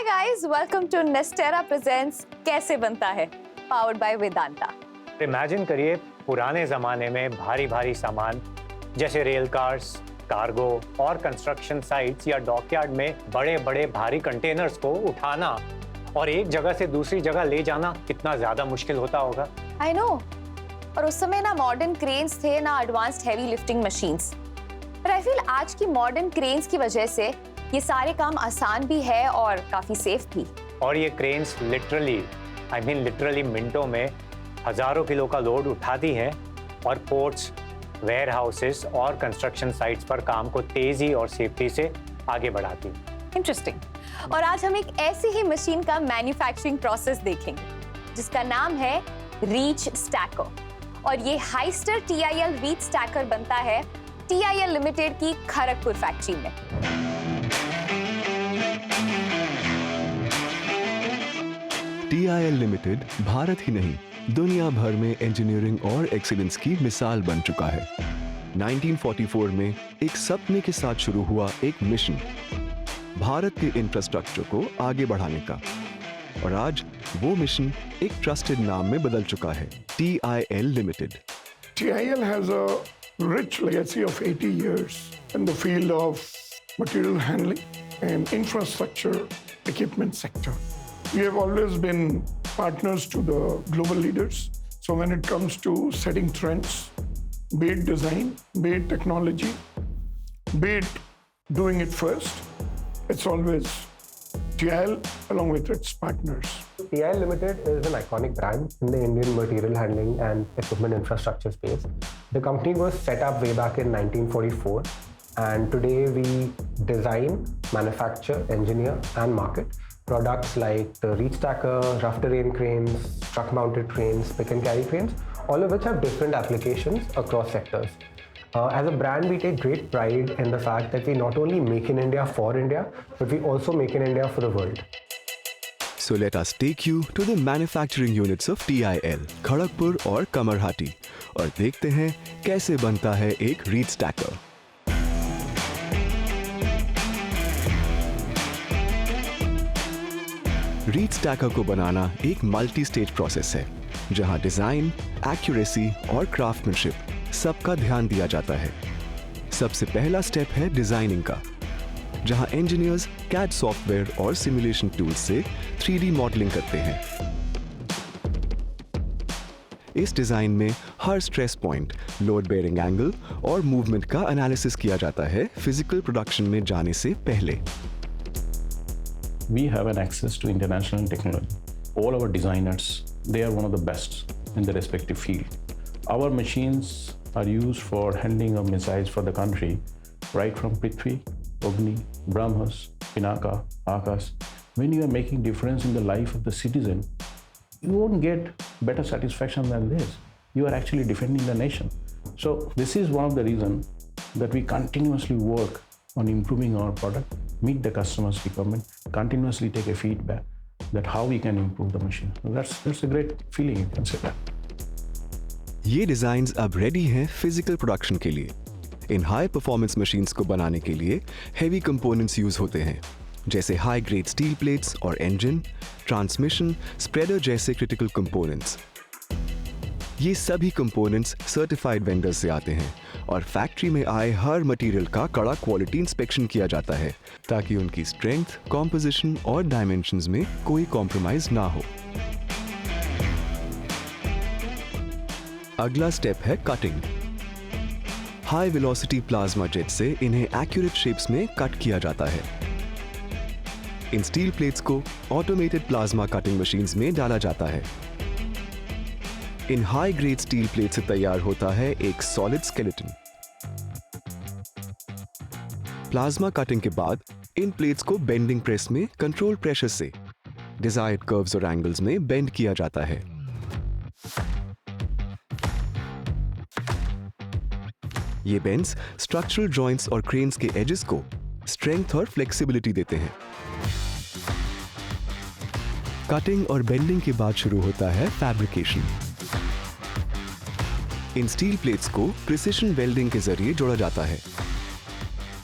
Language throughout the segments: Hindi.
Hi guys, welcome to Nestera presents कैसे बनता है, powered by Vedanta. इमेजिन करिए पुराने जमाने में भारी भारी सामान जैसे रेल कार्स, कार्गो और कंस्ट्रक्शन साइट्स या डॉकयार्ड में बड़े बड़े भारी कंटेनर्स को उठाना और एक जगह से दूसरी जगह ले जाना कितना ज्यादा मुश्किल होता होगा। I know. और उस समय ना मॉडर्न क्रेन्स थे ना एडवांस्ड हैवी लिफ्टिंग मशीन्स। पर आई फील आज की मॉडर्न क्रेन्स की वजह से ये सारे काम आसान भी है और काफी सेफ भी। और ये क्रेन्स लिटरली मिनटों में हजारों किलो का लोड उठाती हैं और पोर्ट्स, वेयर हाउसेस और कंस्ट्रक्शन साइट्स पर काम को तेजी और सेफ्टी से आगे बढ़ाती हैं। इंटरेस्टिंग। और आज हम एक ऐसी ही मशीन का मैन्युफैक्चरिंग प्रोसेस देखेंगे जिसका नाम है रीच स्टैकर। और ये हाइस्टर TIL रीच स्टैकर बनता है TIL लिमिटेड की खड़गपुर फैक्ट्री में। TIL लिमिटेड भारत ही नहीं दुनिया भर में इंजीनियरिंग और एक्सीलेंस की मिसाल बन चुका है। 1944 में एक सपने के साथ शुरू हुआ एक मिशन, भारत के इंफ्रास्ट्रक्चर को आगे बढ़ाने का, और आज वो मिशन एक ट्रस्टेड नाम में बदल चुका है, TIL limited. TIL has a rich legacy of 80 years in the field of material handling and infrastructure equipment sector. We have always been partners to the global leaders. So when it comes to setting trends, be it design, be it technology, be it doing it first, it's always TIL along with its partners. TIL Limited is an iconic brand in the Indian material handling and equipment infrastructure space. The company was set up way back in 1944, and today we design, manufacture, engineer, and market products like the reach stacker, rough terrain cranes, truck-mounted cranes, pick and carry cranes, all of which have different applications across sectors. As a brand, we take great pride in the fact that we not only make in India for India, but we also make in India for the world. So let us take you to the manufacturing units of TIL, Kharagpur और कमरहाटी, और देखते हैं कैसे बनता है एक रीच स्टैकर। रीच स्टैकर को बनाना एक मल्टी स्टेज प्रोसेस है, जहां डिजाइन, एक्यूरेसी और क्राफ्टमैनशिप सबका ध्यान दिया जाता है। सबसे पहला स्टेप है डिजाइनिंग का, जहां इंजीनियर्स CAD सॉफ्टवेयर और सिमुलेशन टूल्स से 3D मॉडलिंग करते हैं। इस डिजाइन में हर stress point, load bearing angle और मूवमेंट का एनालिसिस किया जाता है फिजिकल प्रोडक्शन में जाने से पहले। We have an access to international technology. All our designers, they are one of the best in their respective field. Our machines are used for handling of missiles for the country, right from Prithvi, Agni, BrahMos, Pinaka, Akash. When you are making difference in the life of the citizen, you won't get better satisfaction than this. You are actually defending the nation. So this is one of the reasons that we continuously work on improving our product, meet the customer's requirement, continuously take a feedback that how we can improve the machine. That's a great feeling, you can say that. ये डिजाइन्स अब रेडी हैं फिजिकल प्रोडक्शन के लिए। इन हाई परफॉर्मेंस मशीन्स को बनाने के लिए हेवी कंपोनेंट्स यूज होते हैं, जैसे हाई ग्रेड स्टील प्लेट्स और इंजन, ट्रांसमिशन, स्प्रेडर जैसे क्रिटिकल कंपोनेंट्स। ये सभी कंपोनेंट्स सर्टिफाइड वेंडर्स से आते हैं और फैक्ट्री में आए हर मटेरियल का कड़ा क्वालिटी इंस्पेक्शन किया जाता है, ताकि उनकी स्ट्रेंथ, कॉम्पोजिशन और डायमेंशंस में कोई कॉम्प्रोमाइज ना हो। अगला स्टेप है cutting. High velocity plasma jet से इन्हें एक्यूरेट शेप्स में कट किया जाता है। इन स्टील प्लेट्स को ऑटोमेटेड प्लाज्मा कटिंग मशीन्स में डाला जाता है। इन हाई ग्रेड स्टील प्लेट से तैयार होता है एक सॉलिड स्केलेटन। प्लाज्मा कटिंग के बाद इन प्लेट्स को बेंडिंग प्रेस में कंट्रोल प्रेशर से डिजायर्ड कर्व्स और एंगल्स में बेंड किया जाता है। ये बेंड्स स्ट्रक्चरल जॉइंट्स और क्रेन्स के एजेस को स्ट्रेंथ और फ्लेक्सिबिलिटी देते हैं। कटिंग और बेंडिंग के बाद शुरू होता है फैब्रिकेशन। इन स्टील प्लेट्स को प्रिसिशन वेल्डिंग के जरिए जोड़ा जाता है,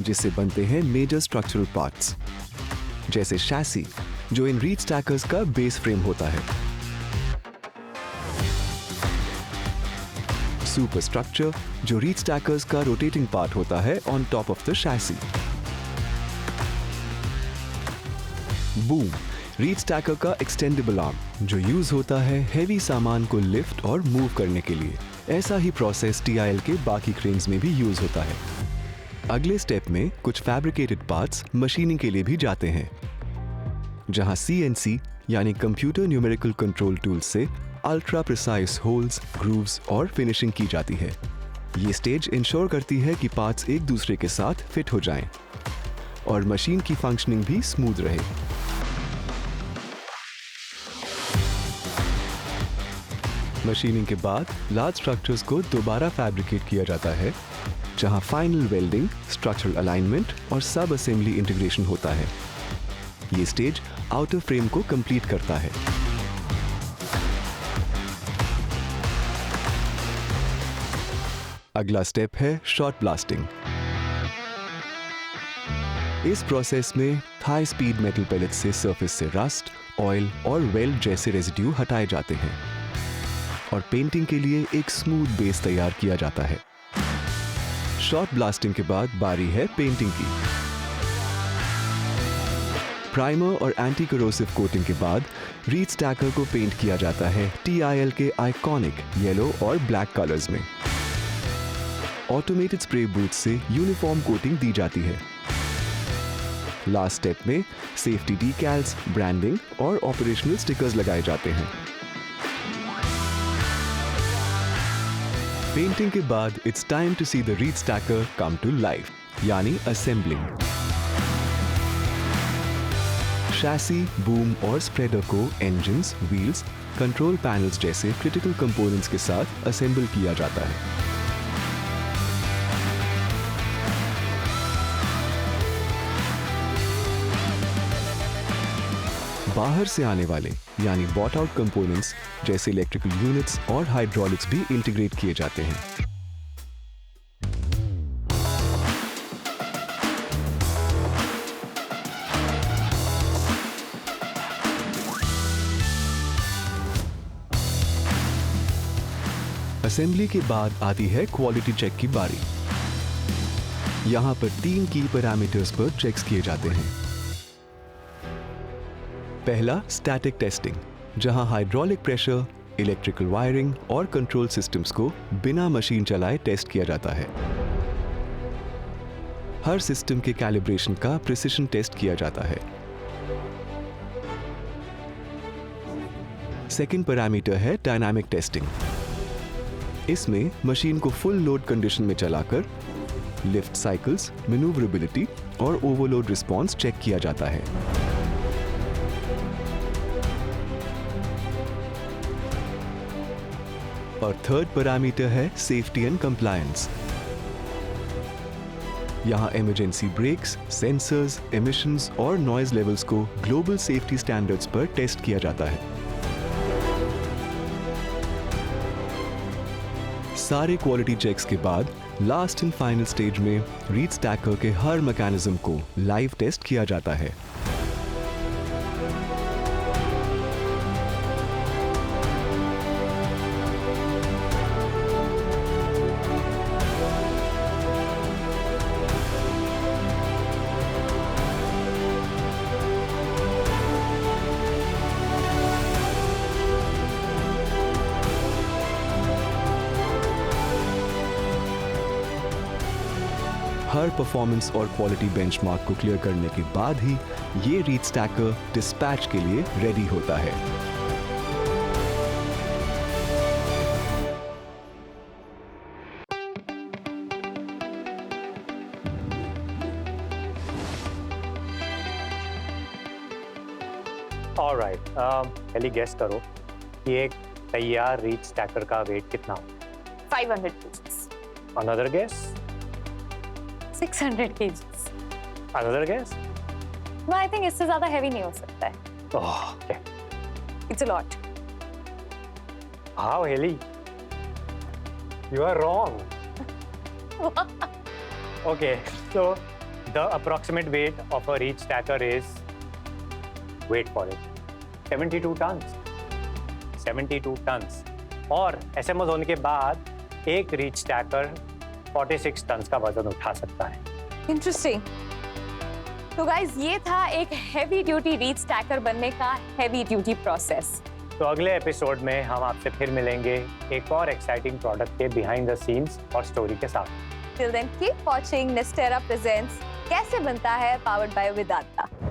जिससे बनते हैं मेजर स्ट्रक्चरल पार्ट्स, जैसे शैसी, जो इन रीच स्टैकर्स का बेस फ्रेम होता है। सुपर स्ट्रक्चर जो रीच स्टैकर्स का रोटेटिंग पार्ट होता है on top of the chassis. Boom reach stacker का एक्सटेंडेबल आर्म जो यूज होता है हैवी सामान को लिफ्ट और मूव करने के लिए। ऐसा ही प्रोसेस TIL के बाकी क्रेन्स में भी यूज होता है। अगले स्टेप में कुछ फैब्रिकेटेड पार्ट्स मशीनिंग के लिए भी जाते हैं, जहां CNC यानी कंप्यूटर न्यूमेरिकल कंट्रोल टूल से अल्ट्रा प्रिसाइज होल्स, ग्रूव्स और फिनिशिंग की जाती है। ये स्टेज इंश्योर करती है कि पार्ट्स एक दूसरे के साथ फिट हो जाएं और मशीन की फंक्शनिंग भी स्मूथ रहे। मशीनिंग के बाद लार्ज स्ट्रक्चर्स को दोबारा फैब्रिकेट किया जाता है, जहां फाइनल वेल्डिंग, स्ट्रक्चरल अलाइनमेंट और सब असेंबली इंटीग्रेशन होता है। ये स्टेज आउटर फ्रेम को कंप्लीट करता है। अगला स्टेप है शॉर्ट ब्लास्टिंग। इस प्रोसेस में हाई स्पीड मेटल पैलेट से सरफेस से रस्ट, ऑयल और वेल्ड जैसे रेजिड्यू हटाए जाते हैं और पेंटिंग के लिए एक स्मूथ बेस तैयार किया जाता है। शॉर्ट ब्लास्टिंग के बाद बारी है पेंटिंग की। प्राइमर और एंटी करोसिव कोटिंग के बाद रीच स्टैकर को पेंट किया जाता है TIL के आइकॉनिक येलो और ब्लैक कलर्स में। ऑटोमेटेड स्प्रे बूथ से यूनिफॉर्म कोटिंग दी जाती है। लास्ट स्टेप में सेफ्टी डीकैल्स, ब्रांडिंग और ऑपरेशनल स्टिकर्स लगाए जाते हैं। पेंटिंग के बाद it's time to see the reach stacker come to life, यानी असेंबलिंग। शैसी, बूम और स्प्रेडर को इंजन्स, व्हील्स, कंट्रोल पैनल्स जैसे क्रिटिकल कंपोनेंट्स के साथ असेंबल किया जाता है। बाहर से आने वाले यानी बॉट आउट कंपोनेंट्स जैसे इलेक्ट्रिकल यूनिट्स और हाइड्रोलिक्स भी इंटीग्रेट किए जाते हैं। असेंबली के बाद आती है क्वालिटी चेक की बारी। यहां पर 3 की पैरामीटर्स पर चेक्स किए जाते हैं। पहला स्टैटिक टेस्टिंग, जहां हाइड्रोलिक प्रेशर, इलेक्ट्रिकल वायरिंग और कंट्रोल सिस्टम्स को बिना मशीन चलाए टेस्ट किया जाता है। हर सिस्टम के कैलिब्रेशन का प्रिसिशन टेस्ट किया जाता है। सेकंड पैरामीटर है डायनामिक टेस्टिंग। इसमें मशीन को फुल लोड कंडीशन में चलाकर लिफ्ट साइकिल्स, मैन्यूवरेबिलिटी और ओवरलोड रिस्पॉन्स चेक किया जाता है। और थर्ड पैरामीटर है सेफ्टी एंड कंप्लायंस। यहां इमरजेंसी ब्रेक्स, सेंसर्स, एमिशंस और नॉइज लेवल्स को ग्लोबल सेफ्टी स्टैंडर्ड्स पर टेस्ट किया जाता है। सारे क्वालिटी चेक्स के बाद लास्ट एंड फाइनल स्टेज में रीच स्टैकर के हर मैकेनिज्म को लाइव टेस्ट किया जाता है। हर परफॉर्मेंस और क्वालिटी बेंचमार्क को क्लियर करने के बाद ही ये रीच स्टैकर डिस्पैच के लिए रेडी होता है। ऑलराइट, पहले गेस करो कि एक तैयार रीच स्टैकर का वेट कितना हो? 500 kgs. Another guess? 600 kgs. Another guess? No, I think इससे ज़्यादा heavy नहीं हो सकता है. Oh, okay. It's a lot. How, Haley? You are wrong. Okay, so the approximate weight of a reach stacker is wait for it, 72 tons. 72 tons. और एसएमओ होने के बाद एक रीच स्टैकर 46 टन्स का वजन उठा सकता है। इंटरेस्टिंग। तो गाइज ये था एक हैवी ड्यूटी रीच स्टैकर बनने का हैवी ड्यूटी प्रोसेस। तो अगले एपिसोड में हम आपसे फिर मिलेंगे एक और एक्साइटिंग प्रोडक्ट के बिहाइंड द सीन्स और स्टोरी के साथ। Till then, keep watching Nestera Presents कैसे बनता है, powered by Vedanta।